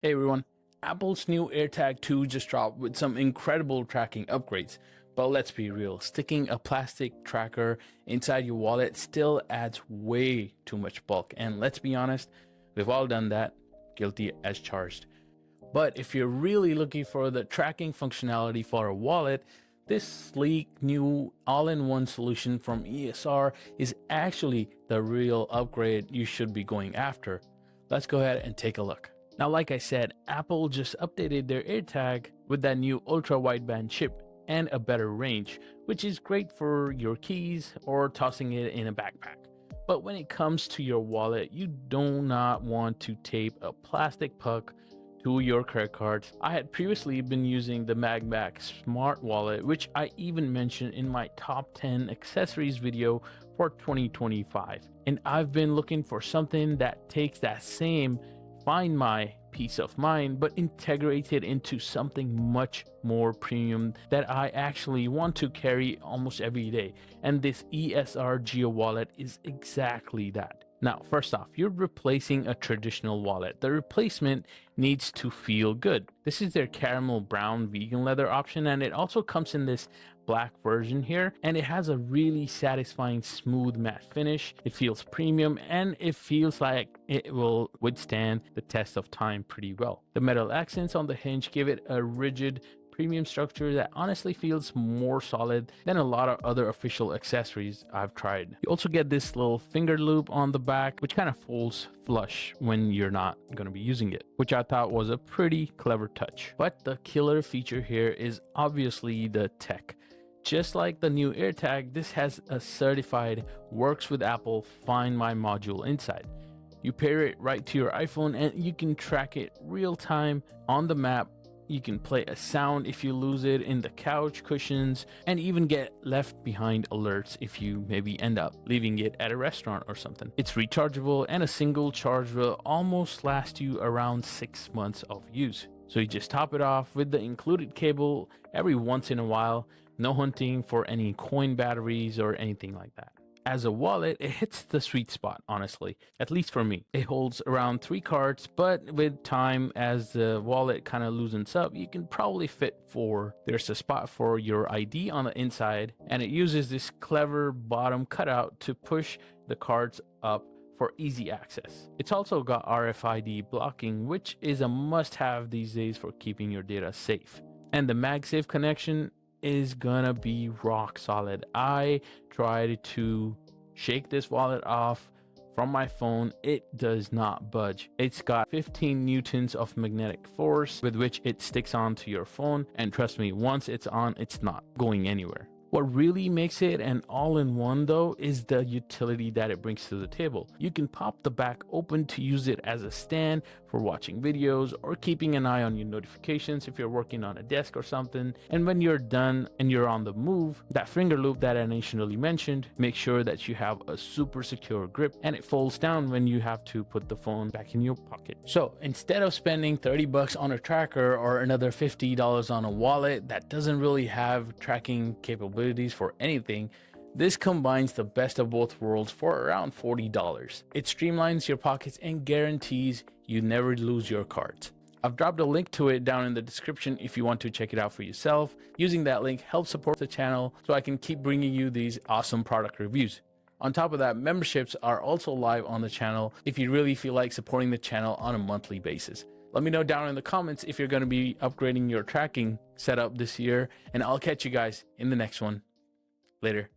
Hey everyone, Apple's new AirTag 2 just dropped with some incredible tracking upgrades. But let's be real, sticking a plastic tracker inside your wallet still adds way too much bulk. And let's be honest, we've all done that, guilty as charged. But if you're really looking for the tracking functionality for a wallet, this sleek new all-in-one solution from ESR is actually the real upgrade you should be going after. Let's go ahead and take a look. Now, like I said, Apple just updated their AirTag with that new ultra wideband chip and a better range, which is great for your keys or tossing it in a backpack. But when it comes to your wallet, you do not want to tape a plastic puck to your credit cards. I had previously been using the MagBack Smart Wallet, which I even mentioned in my top 10 accessories video for 2025. And I've been looking for something that takes that same Find My peace of mind, but integrate it into something much more premium that I actually want to carry almost every day. And this ESR Geo Wallet is exactly that. Now, first off, you're replacing a traditional wallet. The replacement needs to feel good. This is their caramel brown vegan leather option, and it also comes in this black version here, and it has a really satisfying smooth matte finish. It feels premium, and it feels like it will withstand the test of time pretty well. The metal accents on the hinge give it a rigid premium structure that honestly feels more solid than a lot of other official accessories I've tried. You also get this little finger loop on the back, which kind of folds flush when you're not going to be using it, which I thought was a pretty clever touch. But the killer feature here is obviously the tech. Just like the new AirTag, this has a certified works with Apple Find My module inside. You pair it right to your iPhone and you can track it real time on the map. You can play a sound if you lose it in the couch cushions, and even get left behind alerts if you maybe end up leaving it at a restaurant or something. It's rechargeable, and a single charge will almost last you around 6 months of use. So you just top it off with the included cable every once in a while. No hunting for any coin batteries or anything like that. As a wallet, it hits the sweet spot, honestly, at least for me. It holds around 3 cards, but with time, as the wallet kind of loosens up, you can probably fit 4. There's a spot for your ID on the inside, and it uses this clever bottom cutout to push the cards up for easy access. It's also got RFID blocking, which is a must-have these days for keeping your data safe. And the MagSafe connection is gonna be rock solid. I tried to shake this wallet off from my phone. It does not budge. It's got 15 newtons of magnetic force with which it sticks onto your phone, and trust me, once it's on, it's not going anywhere. What really makes it an all-in-one though is the utility that it brings to the table. You can pop the back open to use it as a stand for watching videos or keeping an eye on your notifications if you're working on a desk or something. And when you're done and you're on the move, that finger loop that I initially mentioned, make sure that you have a super secure grip, and it folds down when you have to put the phone back in your pocket. So instead of spending 30 bucks on a tracker or another $50 on a wallet that doesn't really have tracking capabilities for anything, this combines the best of both worlds for around $40. It streamlines your pockets and guarantees you never lose your cards. I've dropped a link to it down in the description if you want to check it out for yourself. Using that link helps support the channel so I can keep bringing you these awesome product reviews. On top of that, memberships are also live on the channel if you really feel like supporting the channel on a monthly basis. Let me know down in the comments if you're going to be upgrading your tracking setup this year, and I'll catch you guys in the next one. Later.